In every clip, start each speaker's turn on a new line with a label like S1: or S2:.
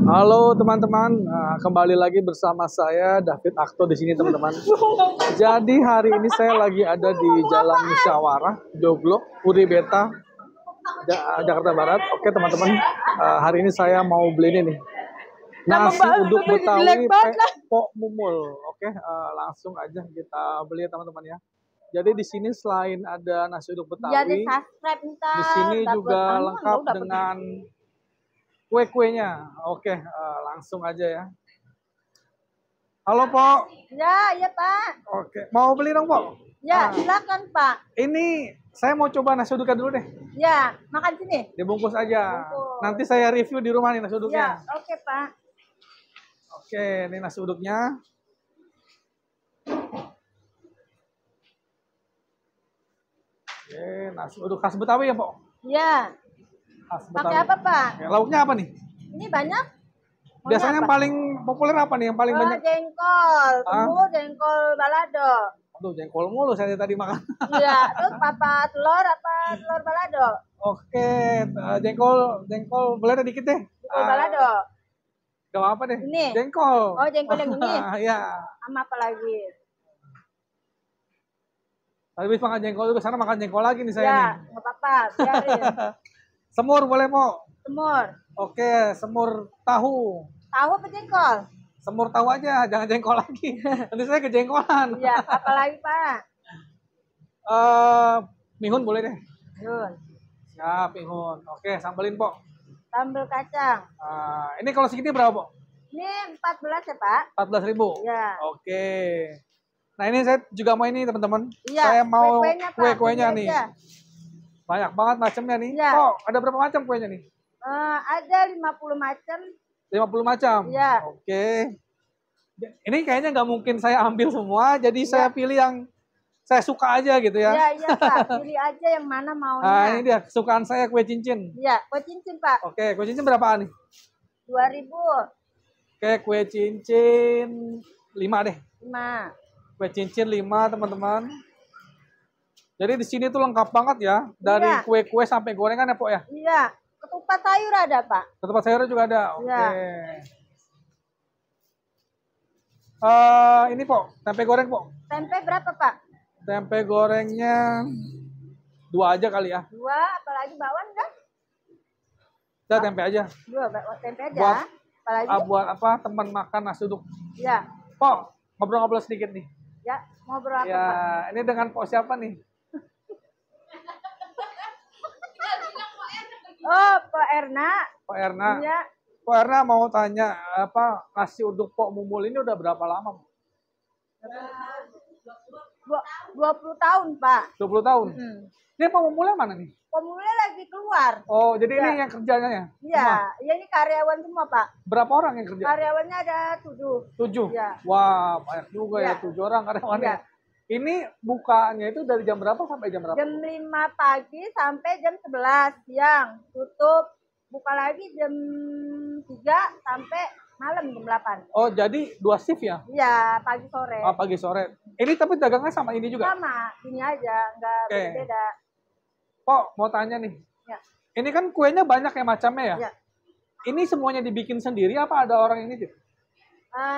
S1: Halo teman-teman, kembali lagi bersama saya David Akto di sini teman-teman. Jadi hari ini saya lagi ada di Jalan Musyawarah, Joglo, Puri Beta, Jakarta Barat. Oke teman-teman, hari ini saya mau beli ini nih, nasi uduk Betawi Pok Mumul. Oke, langsung aja kita beli ya teman-teman ya. Jadi di sini selain ada nasi uduk Betawi, di sini juga lengkap dengan kue-kuenya. Oke, langsung aja ya. Halo, Pok.
S2: Ya, iya, Pak.
S1: Oke, mau beli dong, Pok?
S2: Ya, silakan, Pak.
S1: Ini saya mau coba nasi uduknya dulu deh.
S2: Ya, makan sini.
S1: Dibungkus aja.
S2: Bungkus.
S1: Nanti saya review di rumah nih nasi uduknya.
S2: Ya, oke, Pak.
S1: Oke, ini nasi uduknya. Oke, nasi uduk khas Betawi ya, Pok?
S2: Ya. Pakai apa, Pak?
S1: Ya, lauknya apa nih?
S2: Ini banyak.
S1: Biasanya yang paling populer apa nih? Yang paling banyak?
S2: Jengkol. Tunggu, jengkol balado.
S1: Aduh, jengkol mulu saya tadi makan.
S2: Iya, terus telur balado.
S1: Oke, jengkol boleh ada dikit deh.
S2: Jengkol balado.
S1: Gak apa deh.
S2: Ini.
S1: Jengkol.
S2: Oh, jengkol yang ini.
S1: Iya.
S2: Sama apa lagi?
S1: Habis makan jengkol ke sana makan jengkol lagi nih saya
S2: ya,
S1: nih.
S2: Nggak apa-apa, biarin.
S1: Semur boleh, Mo?
S2: Semur.
S1: Oke, semur tahu.
S2: Tahu apa jengkol?
S1: Semur tahu aja, jangan jengkol lagi. Nanti saya kejengkolan.
S2: Iya, apa lagi, Pak?
S1: Mihun boleh deh.
S2: Mihun.
S1: Siap, mihun. Oke, sambelin, Pok.
S2: Sambal kacang.
S1: Ini kalau segini berapa, Pok?
S2: Ini 14 ya, Pak?
S1: 14.000.
S2: Iya.
S1: Oke. Nah, ini saya juga mau ini, teman-teman.
S2: Iya,
S1: saya mau
S2: kue-kuenya
S1: nih.
S2: Aja.
S1: Banyak banget macamnya nih.
S2: Iya.
S1: Oh, ada berapa macam kuenya nih?
S2: Ada 50 macam.
S1: 50 macam?
S2: Iya.
S1: Oke. Ini kayaknya nggak mungkin saya ambil semua, jadi saya pilih yang saya suka aja gitu ya.
S2: Iya, Pak. Pilih aja yang mana maunya.
S1: Nah, ini dia kesukaan saya, kue cincin.
S2: Iya, kue cincin, Pak.
S1: Oke, kue cincin berapaan nih?
S2: 2.000.
S1: Oke, kue cincin 5 deh.
S2: 5.
S1: Kue cincin 5, teman-teman. Jadi di sini tuh lengkap banget ya, dari kue-kue sampai gorengan ya, Pok ya?
S2: Iya, ketupat sayur ada, Pak.
S1: Ketupat sayur juga ada. Oke.
S2: Iya.
S1: Ini, Pok, tempe goreng, Pok.
S2: Tempe berapa, Pak?
S1: Tempe gorengnya 2 aja kali ya.
S2: 2, apalagi bawang enggak?
S1: Udah, tempe aja.
S2: 2, tempe aja.
S1: Buat,
S2: apalagi?
S1: Buat apa? Teman makan nasi uduk.
S2: Iya.
S1: Pok, ngobrol-ngobrol sedikit nih.
S2: Ya, ngobrol apa,
S1: ya,
S2: Pak?
S1: Ini dengan Pok siapa nih?
S2: Oh, Pak Erna.
S1: Pak Erna.
S2: Iya.
S1: Pak Erna mau tanya apa nasi uduk Pok Mumul ini udah berapa lama?
S2: 20 tahun, Pak.
S1: 20 tahun. Ini Pok Mumulnya mana nih?
S2: Pemulai lagi keluar.
S1: Oh, jadi ini yang kerjanya ya?
S2: Iya, ini karyawan semua, Pak.
S1: Berapa orang yang kerja?
S2: Karyawannya ada 7.
S1: 7?
S2: Ya.
S1: Wah, banyak juga ya, 7 orang karyawannya.
S2: Ya.
S1: Ini bukanya itu dari jam berapa sampai jam berapa?
S2: Jam 5 pagi sampai jam 11 siang. Tutup. Buka lagi jam 3 sampai malam jam 8.
S1: Oh, jadi 2 shift ya?
S2: Iya, pagi sore.
S1: Oh, pagi sore. Ini tapi dagangnya sama ini juga?
S2: Sama, ini aja, enggak beda.
S1: Pok, mau tanya nih.
S2: Ya.
S1: Ini kan kuenya banyak ya macamnya ya?
S2: Ya.
S1: Ini semuanya dibikin sendiri apa ada orang yang nitip?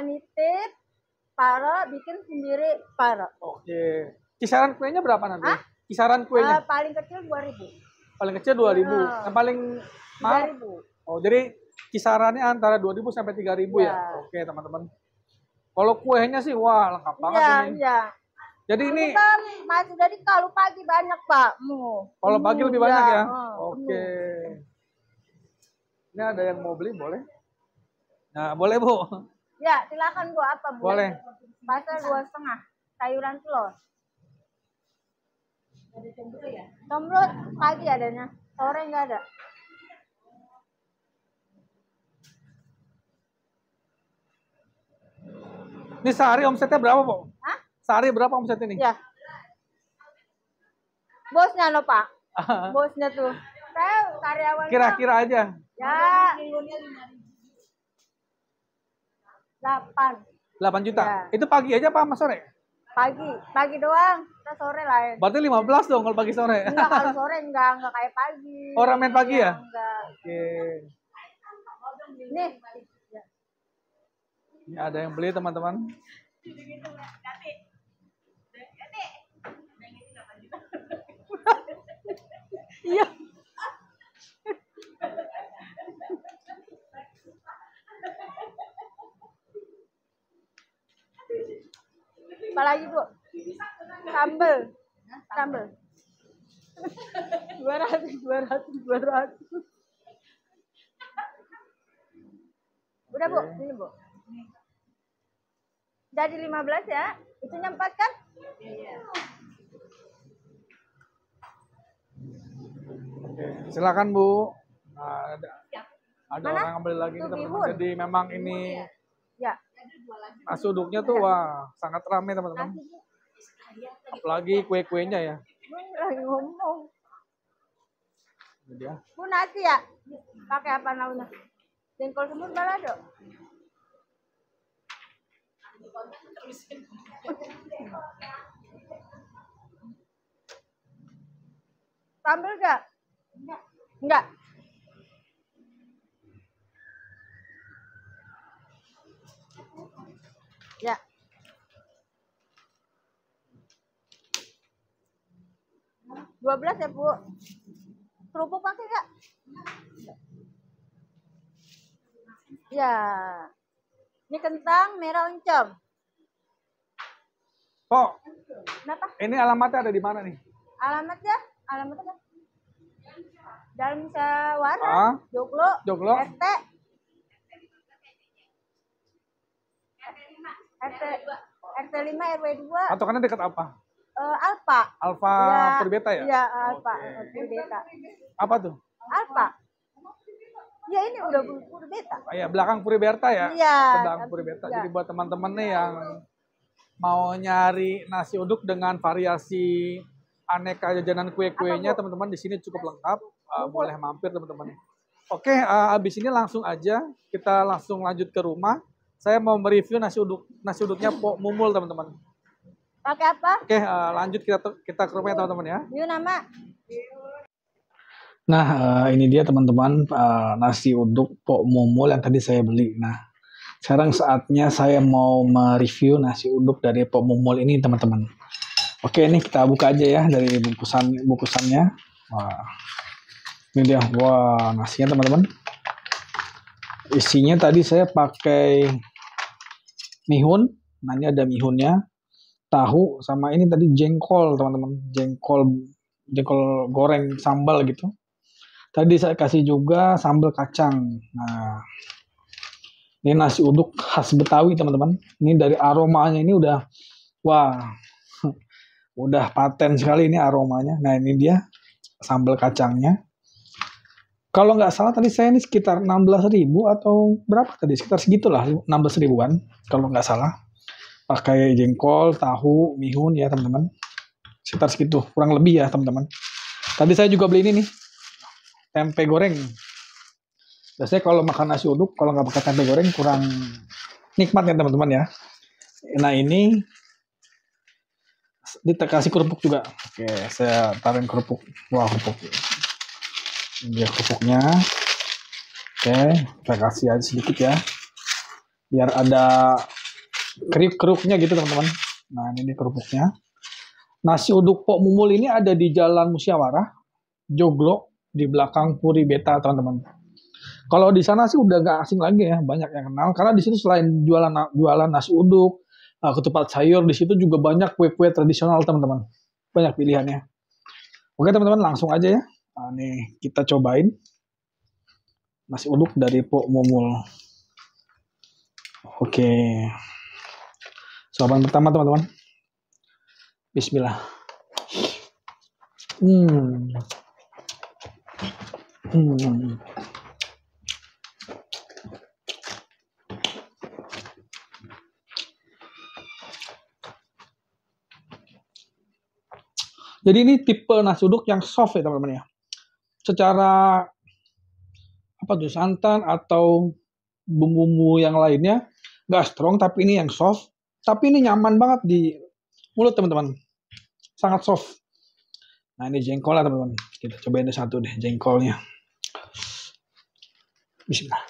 S2: Nitip, para bikin sendiri, para.
S1: Oke. Kisaran kuenya berapa nanti? Kisaran kuenya?
S2: Paling kecil 2.000.
S1: Paling kecil 2.000. Yang paling mahal?
S2: 3.000.
S1: Oh, jadi kisarannya antara 2.000 sampai 3.000 ya? Oke, teman-teman. Kalau kuenya sih, wah lengkap banget ini.
S2: Iya.
S1: Jadi ini
S2: masih jadi kalau pagi banyak, Pak.
S1: Kalau pagi lebih banyak ya? Oke. Ini ada yang mau beli, boleh? Nah, boleh, Bu.
S2: Ya, silakan, Bu. Apa, Bu?
S1: Boleh.
S2: Pasal 2,5. Sayuran telur. Ada cemberut ya? Cemberut pagi adanya. Sore nggak ada.
S1: Ini sehari omsetnya berapa, Bu?
S2: Hah?
S1: Sehari berapa omset ini?
S2: Ya. Bosnya no, Pak. Bosnya tuh. Saya karyawan.
S1: Kira-kira aja.
S2: Ya. 8.
S1: 8 juta.
S2: Ya.
S1: Itu pagi aja apa sama sore?
S2: Pagi doang. Kita sore lain.
S1: Berarti 15 dong kalau pagi sore.
S2: Enggak, kalau sore enggak kayak pagi.
S1: Orang main pagi ya?
S2: Enggak.
S1: Oke.
S2: Nih,
S1: Ini ada yang beli teman-teman.
S2: Iya. Apalagi Bu? Sambel. Sambel. 200. Udah Bu, ini Bu. Jadi 15 ya. Itunya 4 kan? Iya.
S1: Oke, silakan Bu. Nah, ada
S2: Mana?
S1: orang yang beli lagi nih
S2: Tuh,
S1: teman-teman.
S2: bihun.
S1: Jadi memang ini
S2: Ya.
S1: nasi uduknya tuh wah sangat ramai teman-teman.
S2: Nasi Bu.
S1: Apalagi kue-kuenya ya.
S2: Lagi ngomong.
S1: Ini dia.
S2: Bu nasi ya? Pakai apa namanya? Jengkol semur balado. Sambal gak? Enggak. Ya. $12 ya Bu. Kerupuk pakai nggak? Ya. Ini kentang merah oncom.
S1: Kok
S2: Kenapa?
S1: ini alamatnya ada di mana nih?
S2: Alamatnya? Alamatnya? Dalam Musyawarah,
S1: Ah,
S2: Joglo,
S1: Joglo.
S2: RT, RT 5 RW 2,
S1: Patokannya dekat apa?
S2: Alfa.
S1: Alfa
S2: Ya,
S1: Puribeta ya?
S2: Iya, Alfa,
S1: Oke.
S2: Puribeta.
S1: Apa tuh?
S2: Alfa. Ya ini udah Puribeta.
S1: Oh, ya, belakang Puribeta ya?
S2: Iya.
S1: Belakang Puribeta.
S2: Iya.
S1: Jadi buat teman-teman nih yang mau nyari nasi uduk dengan variasi aneka jajanan kue-kuenya, teman-teman di sini cukup lengkap. Boleh mampir teman-teman. Oke, abis ini langsung aja kita langsung lanjut ke rumah. Saya mau mereview nasi uduknya Pok Mumul teman-teman.
S2: Pakai apa?
S1: Oke, lanjut kita ke rumahnya teman-teman ya.
S2: Yuk nama.
S1: Nah, ini dia teman-teman nasi uduk Pok Mumul yang tadi saya beli. Nah, sekarang saatnya saya mau mereview nasi uduk dari Pok Mumul ini teman-teman. Oke, ini kita buka aja ya dari bungkusannya. Wah, ini dia. Wah, nasinya teman-teman. Isinya tadi saya pakai mihun. Nah, ini ada mihunnya, tahu, sama ini tadi jengkol teman-teman. Jengkol goreng sambal gitu. Tadi saya kasih juga sambal kacang. Nah, ini nasi uduk khas Betawi teman-teman. Ini dari aromanya ini udah, wah, udah paten sekali ini aromanya. Nah, ini dia sambal kacangnya. Kalau nggak salah tadi saya ini sekitar 16.000 atau berapa tadi? Sekitar segitulah, 16 ribuan kalau nggak salah. Pakai jengkol, tahu, mihun ya teman-teman. Sekitar segitu, kurang lebih ya teman-teman. Tadi saya juga beli ini nih, tempe goreng. Biasanya kalau makan nasi uduk, kalau nggak pakai tempe goreng kurang nikmat ya teman-teman ya. Nah ini dikasih kerupuk juga. Oke, saya taruhin kerupuk. Wah, kerupuk. Ini dia kerupuknya. Oke, saya kasih aja sedikit ya. Biar ada kriuk-kriuknya gitu teman-teman. Nah ini kerupuknya. Nasi uduk Pok Mumul ini ada di Jalan Musyawarah, Joglo, di belakang Puribeta teman-teman. Kalau di sana sih udah gak asing lagi ya, banyak yang kenal. Karena di situ selain jualan nasi uduk, ketupat sayur, di situ juga banyak kue-kue tradisional teman-teman. Banyak pilihannya. Oke teman-teman, langsung aja ya. Nah, nih kita cobain nasi uduk dari Pok Mumul. Oke. Suapan pertama teman-teman. Bismillah. Jadi ini tipe nasi uduk yang soft ya teman-teman ya. Secara apa tuh santan atau bumbu-bumbu yang lainnya nggak strong, tapi ini yang soft. Tapi ini nyaman banget di mulut teman-teman. Sangat soft. Nah ini jengkol lah teman-teman. Kita cobain satu deh jengkolnya. Bismillah.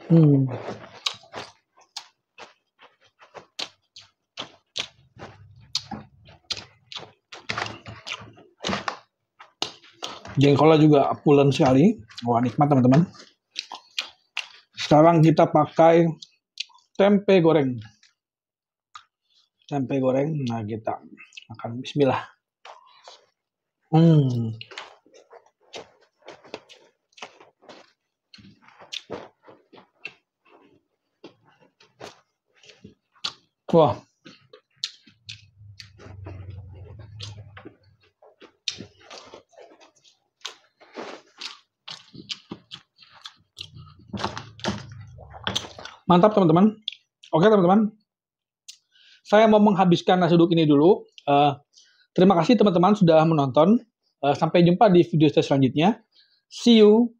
S1: Hmm. Jengkolnya juga pulen sekali. Wah, nikmat teman-teman. Sekarang kita pakai tempe goreng. Tempe goreng. Nah, kita makan. Bismillah. Wah. Mantap teman-teman. Oke teman-teman. Saya mau menghabiskan nasi uduk ini dulu. Terima kasih teman-teman sudah menonton. Sampai jumpa di video saya selanjutnya. See you.